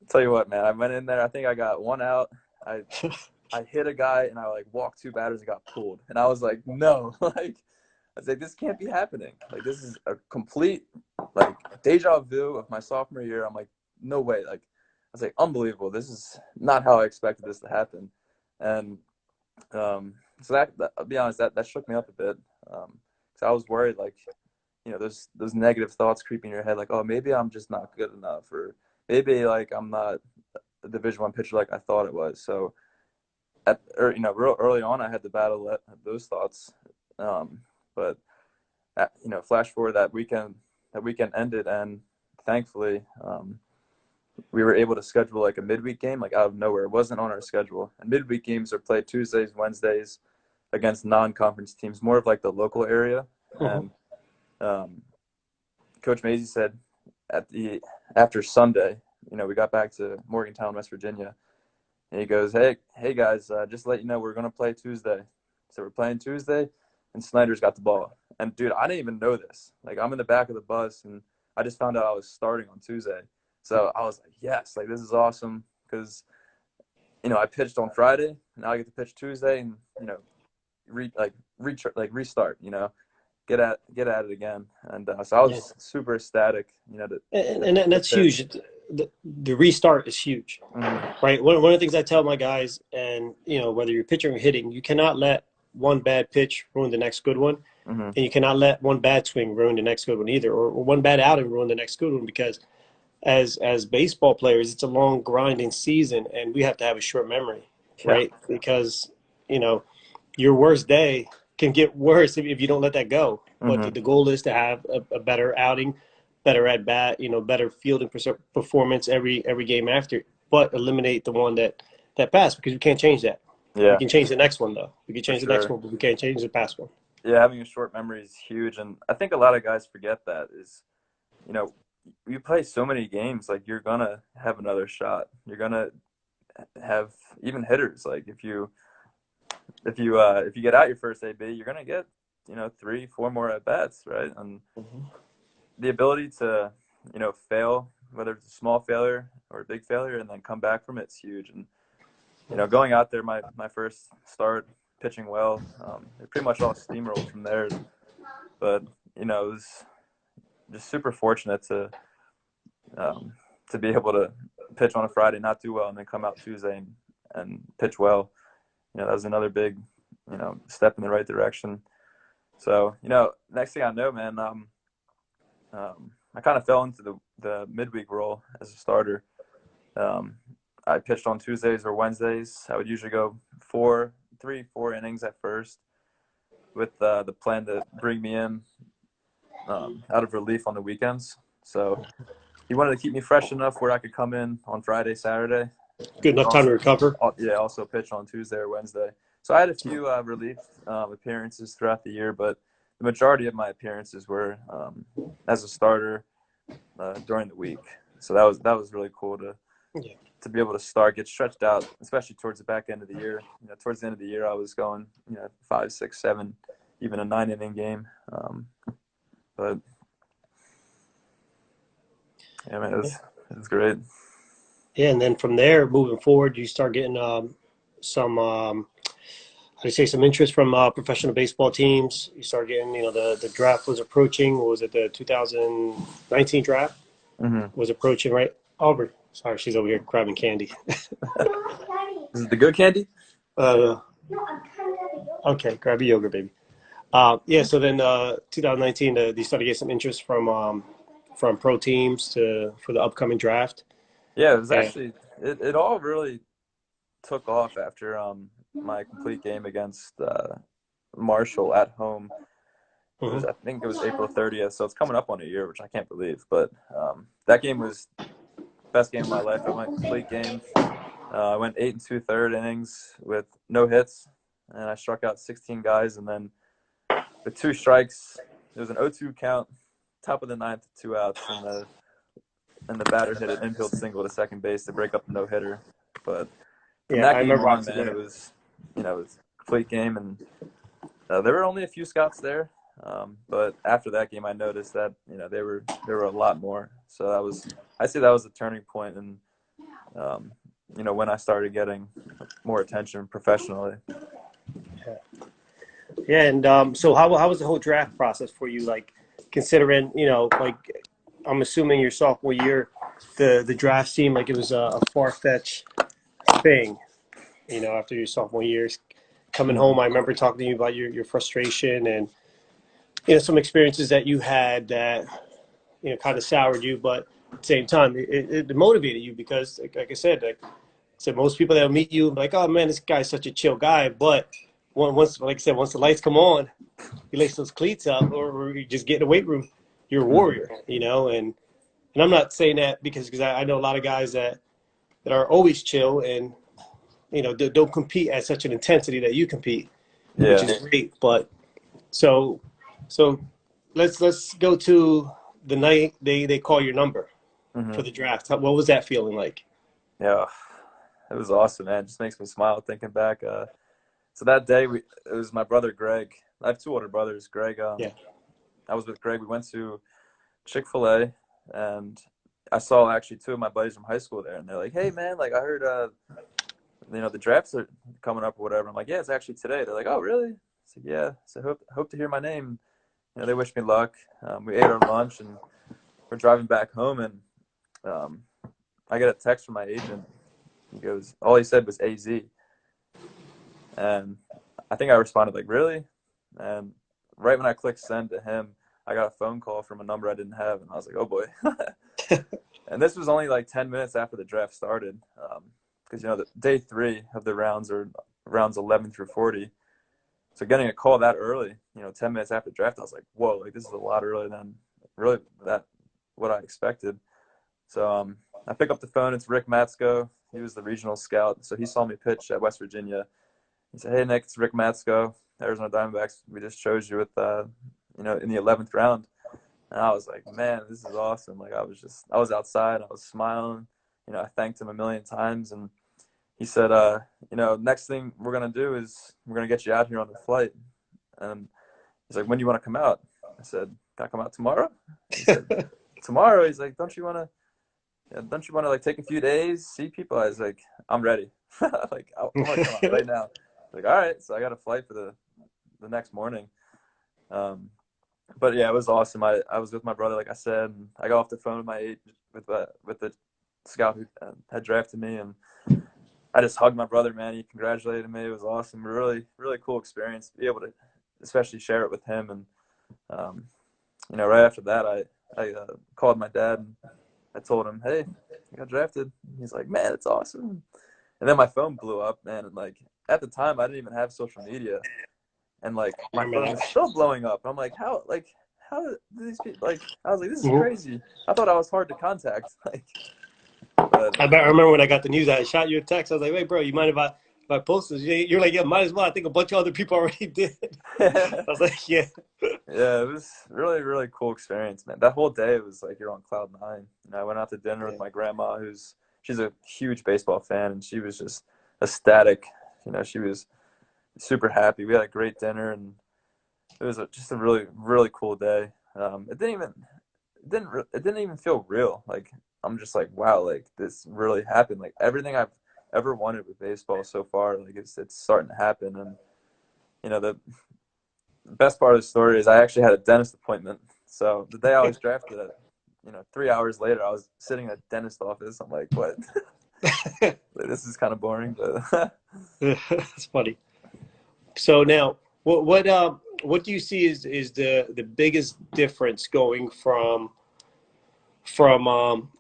tell you what, man, I went in there. I think I got one out. I hit a guy, and I, like, walked 2 batters and got pulled. And I was like, no. Like, I was like, this can't be happening. Like, this is a complete, like, deja vu of my sophomore year. I'm like, no way. Like, I was like, unbelievable. This is not how I expected this to happen. And so that I'll be honest, that shook me up a bit. Because I was worried, like, those negative thoughts creeping in your head, like, oh, maybe I'm just not good enough, or maybe, like, I'm not a Division I pitcher like I thought it was. So, real early on, I had to battle those thoughts. But flash forward that weekend ended, and thankfully, we were able to schedule like a midweek game, like out of nowhere. It wasn't on our schedule. And midweek games are played Tuesdays, Wednesdays against non-conference teams, more of like the local area. Uh-huh. And Coach Maisie said after Sunday, we got back to Morgantown, West Virginia, and he goes, hey guys, just to let you know, we're gonna play Tuesday. So we're playing Tuesday, and Snyder's got the ball. And dude, I didn't even know this. Like I'm in the back of the bus, and I just found out I was starting on Tuesday. So I was like, yes, like this is awesome because I pitched on Friday, now I get to pitch Tuesday, and restart. Get at it again. And so I Yeah. was super ecstatic. And that's To pitch. huge. the restart is huge, right? One of the things I tell my guys, and whether you're pitching or hitting, you cannot let one bad pitch ruin the next good one, Mm-hmm. and you cannot let one bad swing ruin the next good one either, or one bad outing ruin the next good one, because as baseball players, it's a long grinding season, and we have to have a short memory, Yeah. right? Because your worst day can get worse if you don't let that go. But Mm-hmm. the goal is to have a better outing, better at bat, better fielding performance every game after, but eliminate the one that passed, because we can't change that. We Yeah, can change the next one though. We can for change the next sure. one, but we can't change the past one. Yeah, having a short memory is huge, and I think a lot of guys forget that. Is you know, you play so many games, like you're gonna have another shot. You're gonna have even hitters. Like if you get out your first AB, you're gonna get 3, 4 more at bats, right? And the ability to fail, whether it's a small failure or a big failure, and then come back from it's huge. And going out there, my first start, pitching well, it pretty much all steamrolled from there. But it was just super fortunate to be able to pitch on a Friday, not do well, and then come out Tuesday and pitch well. That was another big step in the right direction. So next thing I know, man, I kind of fell into the midweek role as a starter. I pitched on Tuesdays or Wednesdays. I would usually go 4 innings at first, with the plan to bring me in out of relief on the weekends. So he wanted to keep me fresh enough where I could come in on Friday, Saturday. Good enough time to recover. Also pitch on Tuesday or Wednesday. So I had a few relief appearances throughout the year, but the majority of my appearances were as a starter during the week. So that was really cool to be able to get stretched out, especially towards the back end of the year. Towards the end of the year, I was going 5, 6, 7, even a 9-inning game. But yeah, man, it was great. Yeah, and then from there, moving forward, you start getting some, how do you say, some interest from professional baseball teams. You start getting, the draft was approaching. What was it, the 2019 draft Mm-hmm. was approaching, right? Aubrey, sorry, she's over here grabbing candy. Is it the good candy? Okay, grab your yogurt, baby. Yeah, so then 2019, you started getting some interest from pro teams for the upcoming draft. Yeah, it was And actually it all really took off after my complete game against Marshall at home. I think it was April 30th, so it's coming up on a year, which I can't believe. But that game was the best game of my life. I went complete game. I went 8 2/3 innings with no hits, and I struck out 16 guys. And then with 2 strikes, it was an 0-2 count, top of the ninth, 2 outs, and the batter hit an infield single to second base to break up the no hitter. But from yeah, that I game remember on, watching man, that. it was a complete game, and there were only a few scouts there. But after that game, I noticed that there were a lot more. So I say that was a turning point, and when I started getting more attention professionally. Yeah, and so how was the whole draft process for you? Like, considering like, I'm assuming your sophomore year, the draft seemed like it was a far fetched thing. After your sophomore years, coming Mm-hmm. home, I remember talking to you about your frustration and some experiences that you had that kind of soured you, but at the same time, it motivated you, because, like I said, most people that meet you like, oh man, this guy's such a chill guy, but once, like I said, once the lights come on, you lace those cleats up, or you just get in the weight room, you're a Mm-hmm. warrior, and I'm not saying that because I know a lot of guys that are always chill and don't compete at such an intensity that you compete, which Yeah. is great. But so so let's go to the night they call your number Mm-hmm. for the draft. What was that feeling like? Yeah. It was awesome, man. It just makes me smile thinking back. So that day, it was my brother Greg. I have 2 older brothers. Greg, Yeah. I was with Greg. We went to Chick-fil-A, and I saw actually 2 of my buddies from high school there, and they're like, "Hey, man, like I heard, the drafts are coming up or whatever." I'm like, "Yeah, it's actually today." They're like, "Oh, really?" I said, "Yeah." So hope to hear my name. They wished me luck. We ate our lunch, and we're driving back home, and um, I get a text from my agent. He goes, all he said was AZ. And I think I responded like, really? And right when I clicked send to him, I got a phone call from a number I didn't have. And I was like, oh boy. And this was only like 10 minutes after the draft started. Because, the day 3 of the rounds are rounds 11 through 40. So getting a call that early, 10 minutes after the draft, I was like, whoa, like this is a lot earlier than really what I expected. So I pick up the phone. It's Rick Matsko. He was the regional scout. So he saw me pitch at West Virginia. He said, hey, Nick, it's Rick Matsko, Arizona Diamondbacks. We just chose you with, in the 11th round. And I was like, man, this is awesome. Like I was outside. I was smiling. I thanked him a million times. And he said, next thing we're going to do is we're going to get you out here on the flight. And he's like, when do you want to come out? I said, can I come out tomorrow? He said, tomorrow? He's like, don't you want to like take a few days, see people? I was like, I'm ready. Like, I want to come out right now. Like, all right. So I got a flight for the next morning. But yeah, it was awesome. I was with my brother, like I said, and I got off the phone with my agent, with the scout who had drafted me, and I just hugged my brother, man. He congratulated me. It was awesome. Really, really cool experience to be able to especially share it with him. And, right after that, I called my dad and I told him, hey, I got drafted. He's like, man, it's awesome. And then my phone blew up, man. And like at the time, I didn't even have social media. And like my phone was still blowing up. I'm like, how do these people, like, I was like, this is crazy. I thought I was hard to contact. Like, but I remember when I got the news, I shot you a text. I was like, wait, bro, you mind if I post this? You're like, yeah, might as well. I think a bunch of other people already did. I was like, yeah. Yeah, it was really, really cool experience, man. That whole day, it was like you're on cloud nine. I went out to dinner with my grandma, she's a huge baseball fan, and she was just ecstatic. She was super happy. We had a great dinner, and it was just a really, really cool day. It didn't even feel real. Like I'm just like, wow, like this really happened. Like everything I've ever wanted with baseball so far, like it's starting to happen. And the best part of the story is I actually had a dentist appointment. So the day I was drafted, 3 hours later, I was sitting in a dentist office. I'm like, what? This is kind of boring, but That's funny. So now, what do you see is the biggest difference going from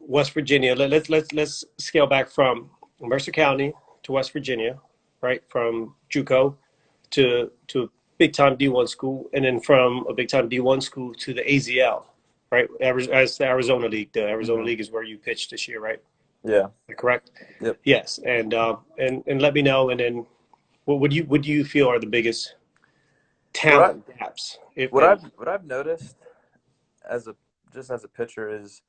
West Virginia? Let's scale back from Mercer County to West Virginia, right? From JUCO to big time D1 school, and then from a big time D1 school to the AZL, right? As the Arizona League. The Arizona League is where you pitched this year, right? yeah, Correct. yep. Yes, and let me know, and then what do you feel are the biggest What I talent gaps, if what any? I've noticed as a pitcher is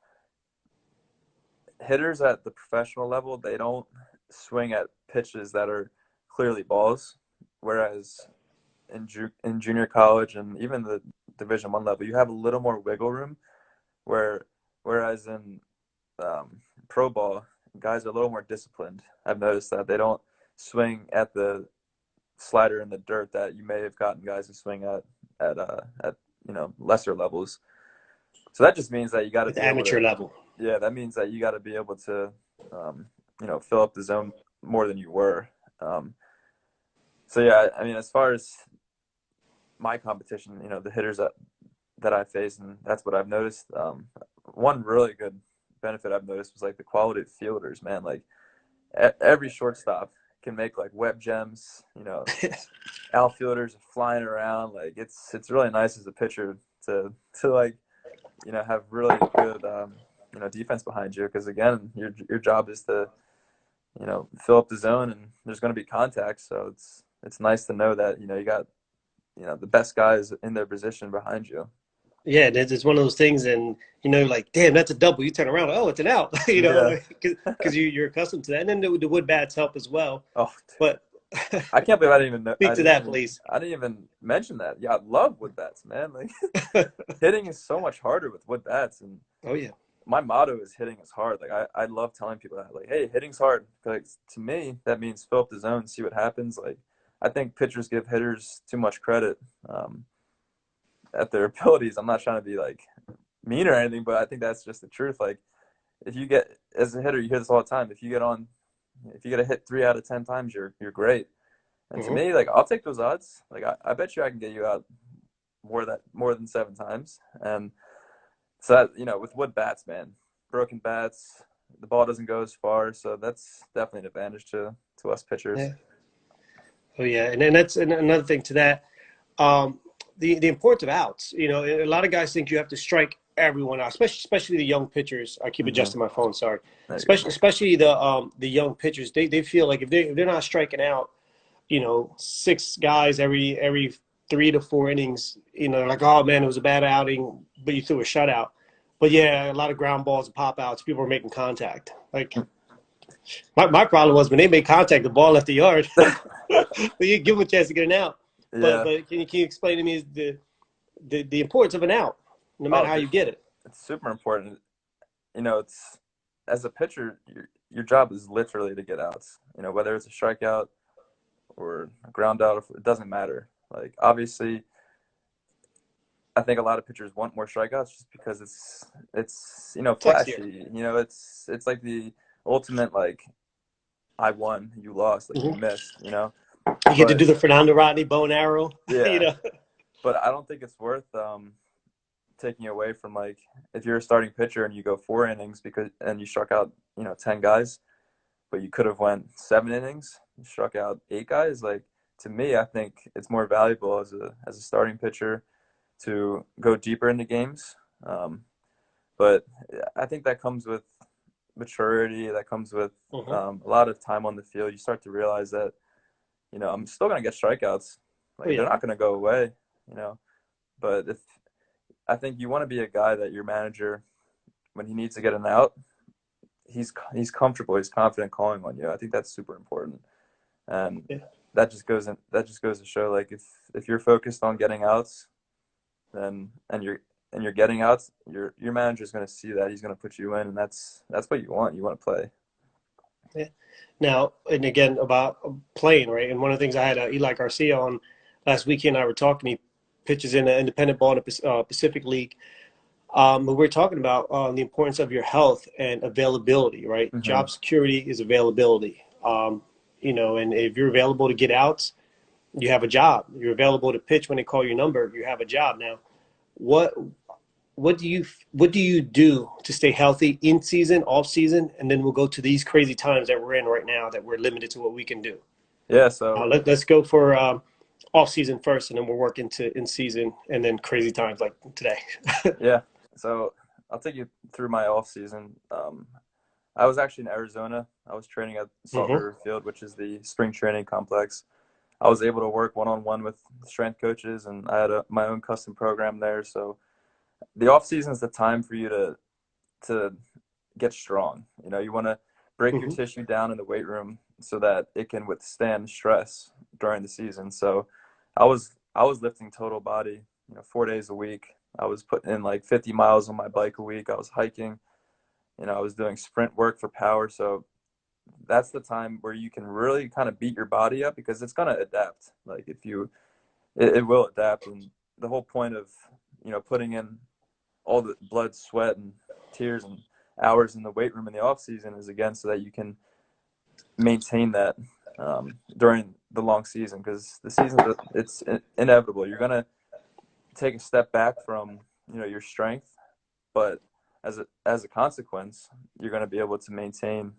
hitters at the professional level, they don't swing at pitches that are clearly balls, whereas in junior college and even the Division I level, you have a little more wiggle room. Whereas in pro ball, guys are a little more disciplined. I've noticed that they don't swing at the slider in the dirt that you may have gotten guys who swing at lesser levels. So that just means that you got to At the be able amateur to, level? yeah, that means that you got to be able to, fill up the zone more than you were. So yeah, I mean, as far as my competition, the hitters that I face, and that's what I've noticed. One really good benefit I've noticed was like the quality of fielders, man. Like every shortstop can make like web gems. Outfielders are flying around. Like it's really nice as a pitcher to like have really good defense behind you, because again your job is to fill up the zone, and there's going to be contact. So it's nice to know that you got the best guys in their position behind you. Yeah, it's one of those things, and like, damn, that's a double. You turn around, oh, it's an out. Yeah. Because you're accustomed to that, and then the wood bats help as well. Oh, But I can't believe I didn't even know. speak to that, please. I didn't even mention that. Yeah, I love wood bats, man. Like hitting is so much harder with wood bats, and Oh yeah. my motto is hitting is hard. Like I love telling people that, like, hey, hitting's hard. Like to me, that means fill up the zone, see what happens. Like I think pitchers give hitters too much credit at their abilities. I'm not trying to be like mean or anything, but I think that's just the truth. Like if you get, as a hitter, you hear this all the time. If you get a hit 3 out of 10 times, you're great. And to Hmm. me, like, I'll take those odds. Like, I bet you I can get you out more than 7 times. And so that, with wood bats, man, broken bats, the ball doesn't go as far. So that's definitely an advantage to us pitchers. Yeah. Oh yeah, and then that's another thing to that. Um, the importance of outs. You know, a lot of guys think you have to strike everyone out, especially the young pitchers. I keep Mm-hmm. adjusting my phone. Sorry. There you go. Especially the young pitchers. They feel like if they're not striking out, you know, six guys every 3 to 4 innings, you know, like, oh man, it was a bad outing, but you threw a shutout. But yeah, a lot of ground balls and pop outs. People are making contact. Like my problem was when they made contact, the ball left the yard. But you give them a chance to get an out. But Yeah. can you explain to me the importance of an out, no matter Oh, how you get it? it's super important. It's, as a pitcher, your job is literally to get outs. Whether it's a strikeout or a ground out, it doesn't matter. Like, obviously, I think a lot of pitchers want more strikeouts just because it's Sexier. flashy. It's like the ultimate, like, I won, you lost, like, you Mm-hmm. missed. You get to But do the Fernando Rodney bow and arrow. You yeah, know. but I don't think it's worth taking away from, like, if you're a starting pitcher and you go 4 innings and you struck out 10 guys, but you could have went 7 innings, you struck out 8 guys. Like, to me, I think it's more valuable as a starting pitcher to go deeper into games. Um, but I think that comes with maturity. That comes with Mm-hmm. a lot of time on the field. You start to realize that I'm still going to get strikeouts. Oh Like, they're yeah. not going to go away. You know, but if I think you want to be a guy that your manager, when he needs to get an out, he's comfortable, he's confident calling on you. I think that's super important, and Yeah. that just goes to show, like, if you're focused on getting outs, then and you're getting outs, your manager's going to see that. He's going to put you in, and that's what you want. You want to play. Yeah. Now, and again about playing, right? And one of the things I had Eli Garcia on last weekend. I were talking. He pitches in an independent ball in the Pacific League. But we're talking about the importance of your health and availability, right? Hmm. Job security is availability. You know, and if you're available to get outs, you have a job. You're available to pitch when they call your number. You have a job. Now, what what do you do to stay healthy in season, off season, and then we'll go to these crazy times that we're in right now that we're limited to what we can do. Yeah. So Let's go for off season first, and then we'll work into in season, and then crazy times like today. yeah. So I'll take you through my off season. I was actually in Arizona. I was training at Salt Hmm. River Field, which is the spring training complex. I was able to work one-on-one with strength coaches, and I had my own custom program there. So the off season is the time for you to get strong. You want to break your Hmm. tissue down in the weight room so that it can withstand stress during the season. So I was lifting total body, 4 days a week. I was putting in like 50 miles on my bike a week. I was hiking. I was doing sprint work for power. So that's the time where you can really kind of beat your body up because it's going to adapt. Like, it will adapt. And the whole point of, putting in all the blood, sweat, and tears and hours in the weight room in the off season is, again, so that you can maintain that during the long season, because the season, it's inevitable. You're going to take a step back from, your strength, but as a consequence, you're going to be able to maintain,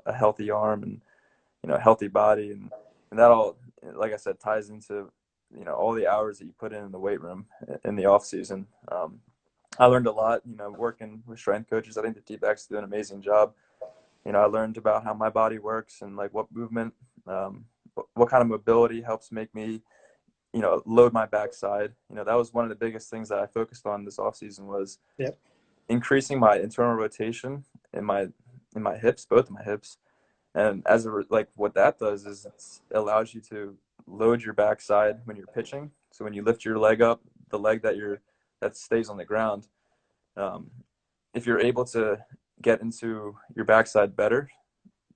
a healthy arm and, a healthy body, and that all, like I said, ties into, all the hours that you put in the weight room in the off season. I learned a lot, working with strength coaches. I think the Dbacks do an amazing job. I learned about how my body works and, like, what movement, what kind of mobility helps make me, load my backside. That was one of the biggest things that I focused on this off season, was Yep. increasing my internal rotation in my hips, both of my hips. And like, what that does is it allows you to load your backside when you're pitching. So when you lift your leg up, the leg that stays on the ground, um, if you're able to get into your backside better,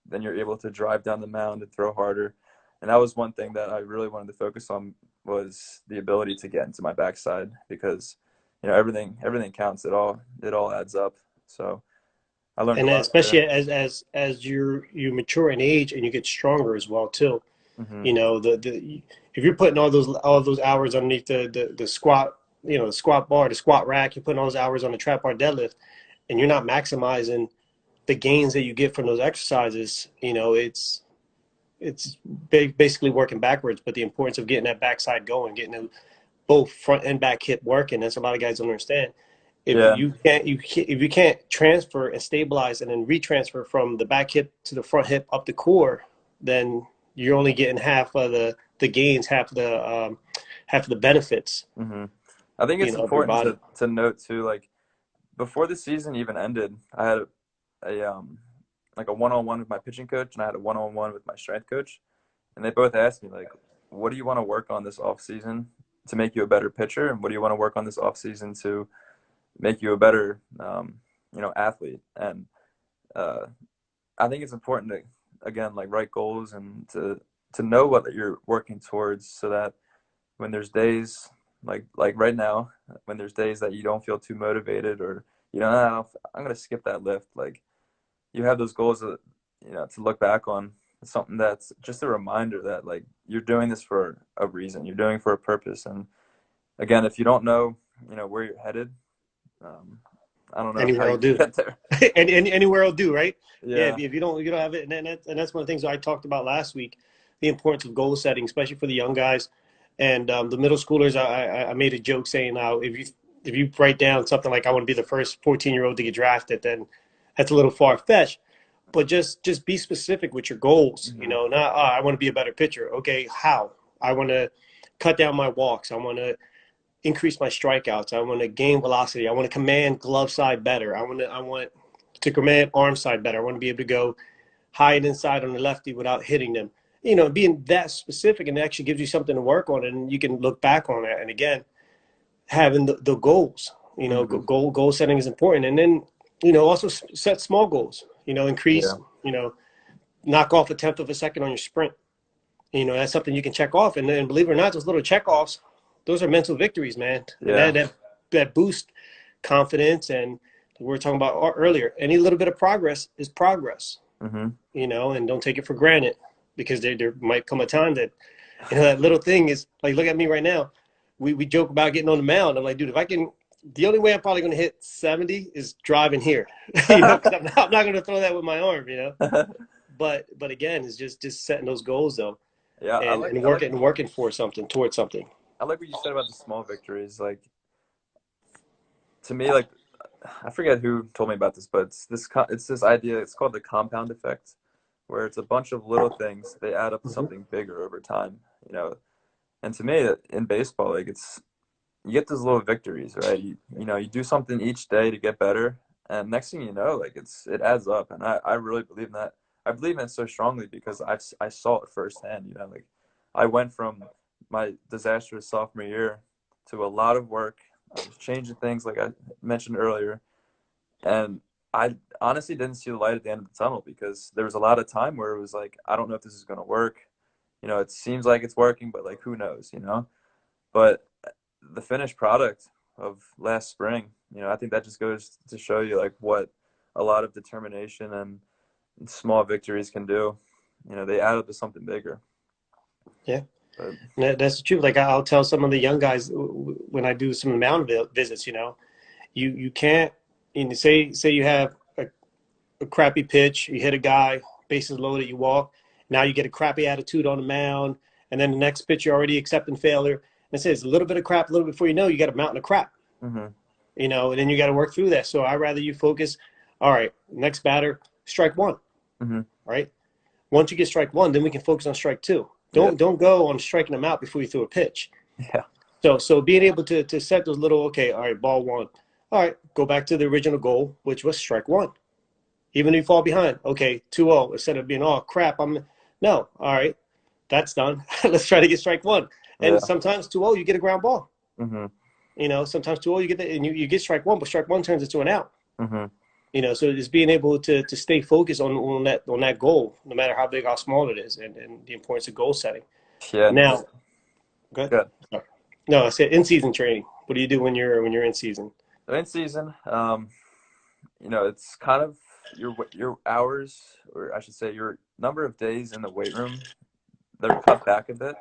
then you're able to drive down the mound and throw harder. And that was one thing that I really wanted to focus on, was the ability to get into my backside, because everything counts. It all adds up. So I learned a And lot especially there. as you mature in age and you get stronger as well too. Hmm. You know, the if you're putting all those hours underneath the squat, the squat bar, the squat rack, you're putting all those hours on the trap bar deadlift, and you're not maximizing the gains that you get from those exercises. It's basically working backwards. But the importance of getting that backside going, getting both front and back hip working, that's a lot of guys don't understand. If Yeah. you can't transfer and stabilize and then retransfer from the back hip to the front hip up the core, then you're only getting half of the gains, half of the benefits, Hmm. I think it's of your important body. to note too, like before the season even ended, I had a like a one-on-one with my pitching coach, and I had a one-on-one with my strength coach, and they both asked me like, what do you want to work on this off season to make you a better pitcher, and what do you want to work on this off season to make you a better athlete. And uh, I think it's important to, again, like write goals and to know what you're working towards, so that when there's days like right now, when there's days that you don't feel too motivated, or I'm gonna skip that lift, like you have those goals that to look back on, something that's just a reminder that like you're doing this for a reason, you're doing it for a purpose. And again, if you don't know where you're headed, um, I don't know how Anywhere you will do. get there. Anywhere will do, right? Yeah, Yeah. if you don't have it, and that's one of the things I talked about last week, the importance of goal setting, especially for the young guys and the middle schoolers. I made a joke saying now if you write down something like I want to be the first 14-year-old to get drafted, then that's a little far fetched. But just be specific with your goals. Hmm. Not I want to be a better pitcher. Okay, how? I want to cut down my walks. I want to increase my strikeouts. I want to gain velocity. I want to command glove side better. I want to command arm side better. I want to be able to go high and inside on the lefty without hitting them. Being that specific, and it actually gives you something to work on, and you can look back on it. And again, having the goals. Hmm. Goal setting is important, and then also set small goals. Increase. Yeah. Knock off a tenth of a second on your sprint. That's something you can check off, and then believe it or not, those little check offs, those are mental victories, man, and Yeah. that boost confidence. And we were talking about earlier, any little bit of progress is progress. Hmm. And don't take it for granted, because there might come a time that that little thing is like, look at me right now. We joke about getting on the mound. I'm like, dude, if I can, the only way I'm probably going to hit 70 is driving here, because I'm not going to throw that with my arm. But again, it's just setting those goals though, Yeah, I and like and I like working and working for something, towards something. I like what you said about the small victories. Like to me, like I forget who told me about this, but it's this idea. It's called the compound effect, where it's a bunch of little things, they add up to Hmm. something bigger over time. You know, and to me, in baseball, like it's you get those little victories, right? You do something each day to get better, and next thing you know, like it adds up. And I really believe in that. I believe in it so strongly because I saw it firsthand. Like I went from my disastrous sophomore year to a lot of work. I was changing things like I mentioned earlier, and I honestly didn't see the light at the end of the tunnel, because there was a lot of time where it was like, I don't know if this is going to work. It seems like it's working, but like who knows. But the finished product of last spring, I think that just goes to show you like what a lot of determination and small victories can do. They add up to something bigger. Yeah, But and that's the truth. Like I'll tell some of the young guys when I do some mound visits, you can't. Say you have a crappy pitch, you hit a guy, bases loaded, you walk. Now you get a crappy attitude on the mound, and then the next pitch you're already accepting failure. And it says a little bit of crap, a little bit before you know, you got a mountain of crap. hmm. And then you got to work through that. So I rather you focus. All right, next batter, strike one. Hmm. Right. Once you get strike one, then we can focus on strike two. Yeah. Don't go on striking them out before you throw a pitch. Yeah. So being able to set those little, okay, all right, ball one. All right, go back to the original goal, which was strike one. Even if you fall behind, okay, 2-0, instead of being, oh crap, no, all right, that's done. Let's try to get strike one. And Yeah. sometimes 2-0, you get a ground ball. Hmm. Sometimes 2-0, you get and you get strike one, but strike one turns into an out. Hmm. So just being able to stay focused on that goal, no matter how big or how small it is, and the importance of goal setting. Yeah. And Now, good. good. No, I said in season training. What do you do when you're in season? So in season, it's kind of your hours, or I should say your number of days in the weight room, they're cut back a bit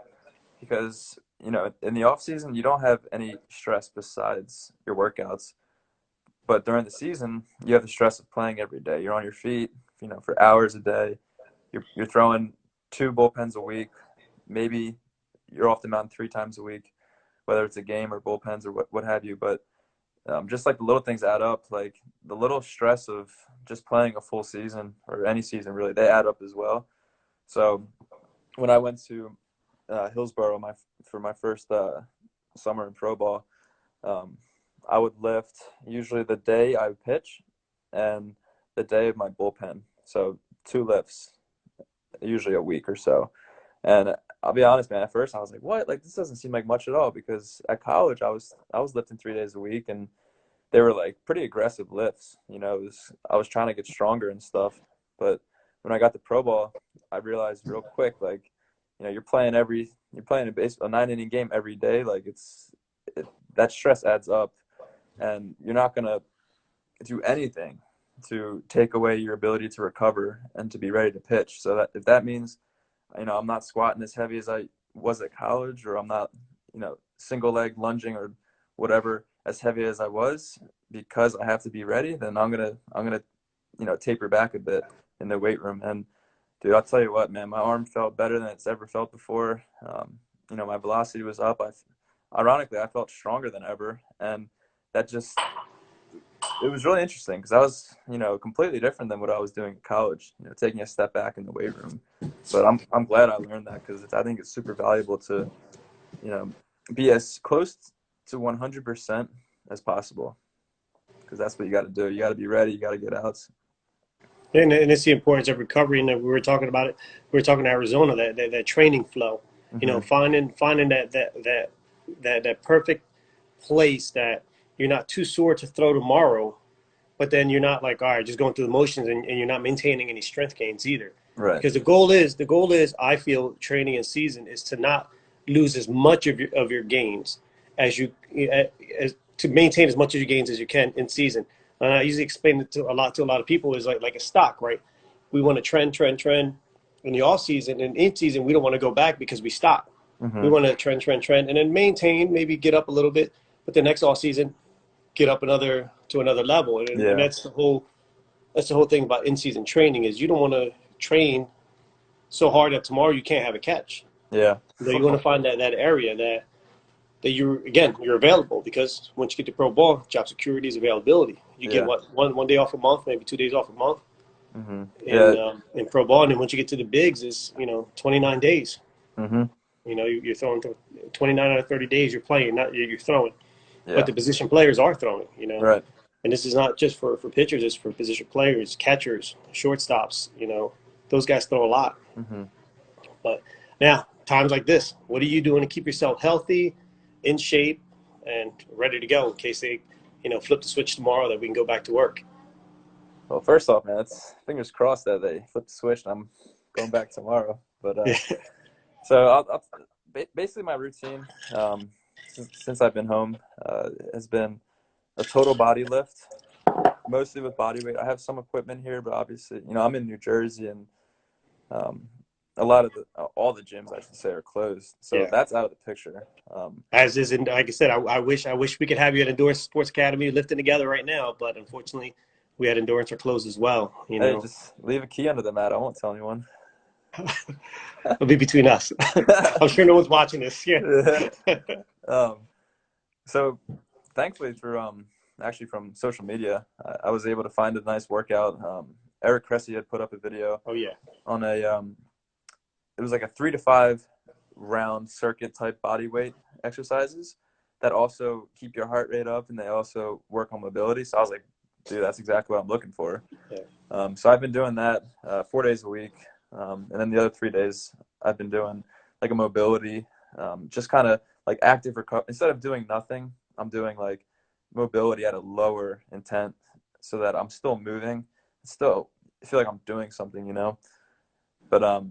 because in the off season you don't have any stress besides your workouts. But during the season, you have the stress of playing every day. You're on your feet, for hours a day. You're throwing 2 bullpens a week. Maybe you're off the mound 3 times a week, whether it's a game or bullpens or what have you. But just like the little things add up, like the little stress of just playing a full season or any season really, they add up as well. So when I went to Hillsborough for my first summer in pro ball, um, I would lift usually the day I pitch and the day of my bullpen. So 2 lifts, usually a week or so. And I'll be honest, man, at first I was like, what? Like, this doesn't seem like much at all, because at college I was lifting 3 days a week, and they were like pretty aggressive lifts. I was trying to get stronger and stuff. But when I got to pro ball, I realized real quick, like, you're playing a 9 inning game every day. Like, that stress adds up, and you're not gonna do anything to take away your ability to recover and to be ready to pitch. So that if that means, I'm not squatting as heavy as I was at college, or I'm not, single leg lunging or whatever as heavy as I was, because I have to be ready, then I'm gonna taper back a bit in the weight room. And dude, I'll tell you what, man, my arm felt better than it's ever felt before. My velocity was up. Ironically, I felt stronger than ever, and that just it was really interesting because I was, completely different than what I was doing in college, taking a step back in the weight room. But I'm glad I learned that, because I think it's super valuable to, be as close to 100% as possible, because that's what you got to do. You got to be ready. You got to get out. And it's the importance of recovery. And we were talking about it. We were talking to Arizona, that training flow. Mm-hmm. Finding that perfect place that you're not too sore to throw tomorrow, but then you're not like, all right, just going through the motions, and you're not maintaining any strength gains either. Right. Because the goal is, I feel, training in season is to not lose as much of your gains as you as to maintain as much of your gains as you can in season. And I usually explain it to a lot of people is like a stock, right? We want to trend in the off season, and in season we don't want to go back because we stop. We Mm-hmm. want to trend, and then maintain, maybe get up a little bit, but the next off season get up to another level. And Yeah. that's the whole thing about in season training is you don't want to train so hard that tomorrow you can't have a catch. Yeah. You want to find that area that you're available, because once you get to pro ball, job security is availability. You get Yeah. what, one day off a month, maybe 2 days off a month Mm-hmm. Yeah. in pro ball, and then once you get to the bigs, is 29 days. Mm-hmm. You're throwing 29 out of 30 days. You're playing, not you're throwing. But Yeah. the position players are throwing. Right. And this is not just for pitchers; it's for position players, catchers, shortstops. Those guys throw a lot. Mm-hmm. But now, times like this, what are you doing to keep yourself healthy, in shape, and ready to go in case they, flip the switch tomorrow that we can go back to work? Well, first off, man, it's fingers crossed that they flip the switch and I'm going back tomorrow. But Yeah. so basically my routine, since I've been home, has been a total body lift, mostly with body weight. I have some equipment here, but obviously, I'm in New Jersey, and um, a lot of all the gyms, I should say, are closed. So Yeah. that's out of the picture. As is, and like I said, I wish we could have you at Endurance Sports Academy lifting together right now, but unfortunately, we had Endurance are closed as well. Hey, just leave a key under the mat. I won't tell anyone. It'll be between us. I'm sure no one's watching this. Yeah. um, so thankfully through actually from social media, I was able to find a nice workout. Eric Cressy had put up a video Oh yeah. on it was like a 3 to 5 round circuit type body weight exercises that also keep your heart rate up, and they also work on mobility. So I was like, dude, that's exactly what I'm looking for. Yeah. So I've been doing that 4 days a week. And then the other 3 days I've been doing like a mobility, just kind of like active recovery. Instead of doing nothing, I'm doing like mobility at a lower intent so that I'm still moving. Still feel like I'm doing something, But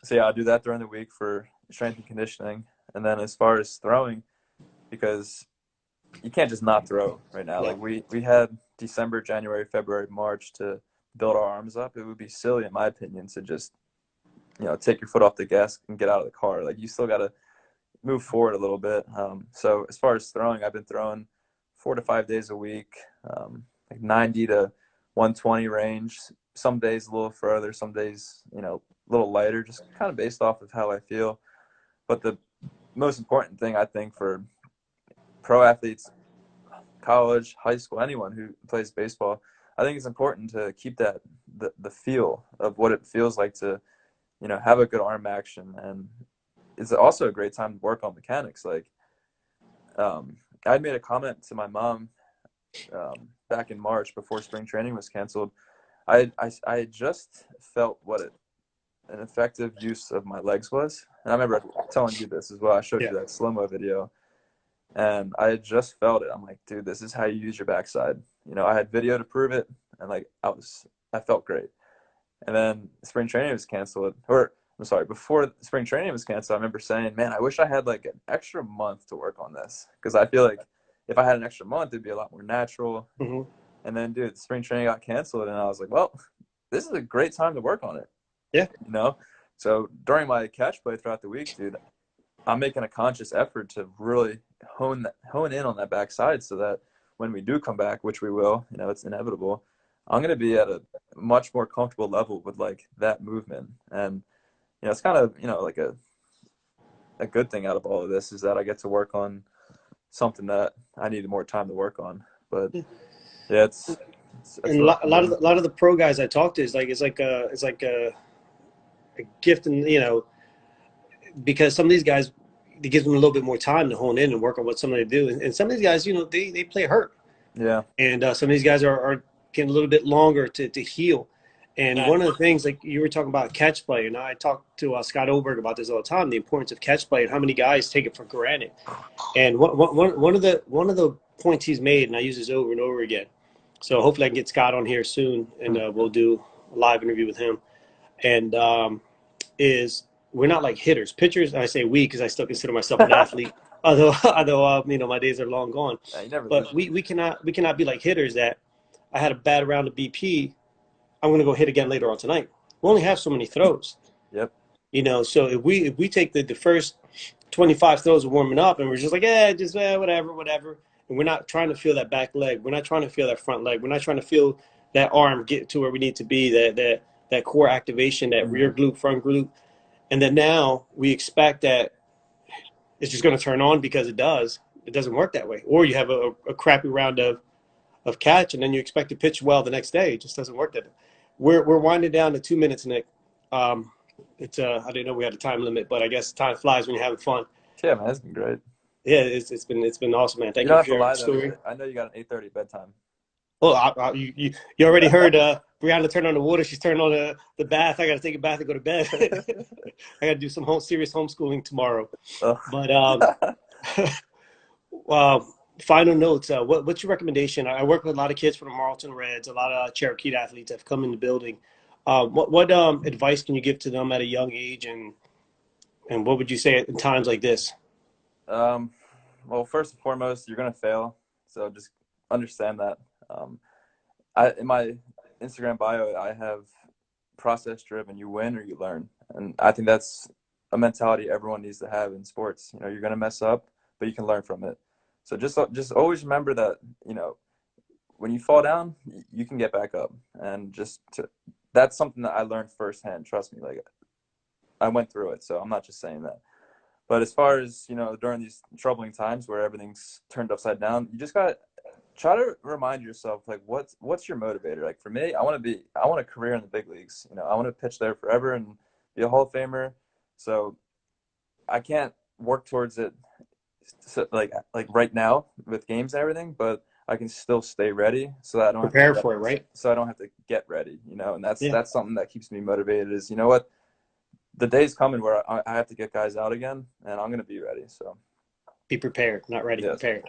so yeah, I do that during the week for strength and conditioning. And then as far as throwing, because you can't just not throw right now. No. Like we had December, January, February, March to build our arms up, it would be silly, in my opinion, to just, take your foot off the gas and get out of the car. Like, you still got to move forward a little bit. So as far as throwing, I've been throwing 4 to 5 days a week, like 90 to 120 range. Some days a little further, some days, a little lighter, just kind of based off of how I feel. But the most important thing, I think, for pro athletes, college, high school, anyone who plays baseball, I think it's important to keep the feel of what it feels like to, have a good arm action. And it's also a great time to work on mechanics. Like, I made a comment to my mom back in March before spring training was canceled. I had just felt what an effective use of my legs was. And I remember telling you this as well. I showed Yeah. you that slow-mo video. And I had just felt it. I'm like, dude, this is how you use your backside. I had video to prove it. And, like, I felt great. And then spring training was canceled. Or, I'm sorry, before spring training was canceled, I remember saying, man, I wish I had, like, an extra month to work on this. Because I feel like if I had an extra month, it'd be a lot more natural. Mm-hmm. And then, dude, spring training got canceled. And I was like, well, this is a great time to work on it. Yeah. So during my catch play throughout the week, dude, I'm making a conscious effort to really hone in on that backside so that when we do come back, which we will, it's inevitable, I'm going to be at a much more comfortable level with, like, that movement. And, it's kind of, like a good thing out of all of this is that I get to work on something that I needed more time to work on. But yeah, it's And really a fun doing. lot of the pro guys I talk to is like it's like a gift, and because some of these guys, it gives them a little bit more time to hone in and work on what somebody do. And some of these guys, they play hurt, Yeah. and some of these guys are getting a little bit longer to heal. And one of the things, like you were talking about catch play, and I talk to Scott Oberg about this all the time, the importance of catch play and how many guys take it for granted. And one of the points he's made, and I use this over and over again. So hopefully I can get Scott on here soon, and we'll do a live interview with him. And is we're not like hitters, pitchers. I say we because I still consider myself an athlete, although my days are long gone. You never lose. But we cannot be like hitters that I had a bad round of BP. I'm going to go hit again later on tonight. We only have so many throws. Yep. So if we take the first 25 throws of warming up and we're just like, whatever, and we're not trying to feel that back leg, we're not trying to feel that front leg, we're not trying to feel that arm get to where we need to be, that core activation, that rear glute, front glute, and then now we expect that it's just going to turn on because it does. It doesn't work that way. Or you have a crappy round of catch, and then you expect to pitch well the next day. It just doesn't work that way. We're winding down to 2 minutes, Nick. It's I didn't know we had a time limit, but I guess time flies when you're having fun. Yeah, man, it's been great. Yeah, it's been awesome, man. Thank You you don't for have to sharing lie the story. though. I know you got an 8:30 bedtime. Well, you already heard Brianna turn on the water. She's turned on the bath. I got to take a bath and go to bed. I got to do some serious homeschooling tomorrow. Oh. But final notes. What's your recommendation? I work with a lot of kids from the Marlton Reds, a lot of Cherokee athletes have come in the building. What advice can you give to them at a young age, and what would you say in times like this? Well, first and foremost, you're gonna fail, so just understand that. In my Instagram bio, I have process driven. You win or you learn, and I think that's a mentality everyone needs to have in sports. You're gonna mess up, but you can learn from it. So just always remember that when you fall down, you can get back up, and that's something that I learned firsthand. Trust me, like I went through it, so I'm not just saying that. But as far as during these troubling times where everything's turned upside down, you just got try to remind yourself, like, what's your motivator? Like, for me, I want a career in the big leagues. I want to pitch there forever and be a Hall of Famer. So I can't work towards it like right now with games and everything, but I can still stay ready so that I don't Prepare for it, right? so I don't have to get ready. And Yeah. that's something that keeps me motivated. Is what, the day's coming where I have to get guys out again, and I'm going to be ready. So Be prepared, not ready, yes. prepared.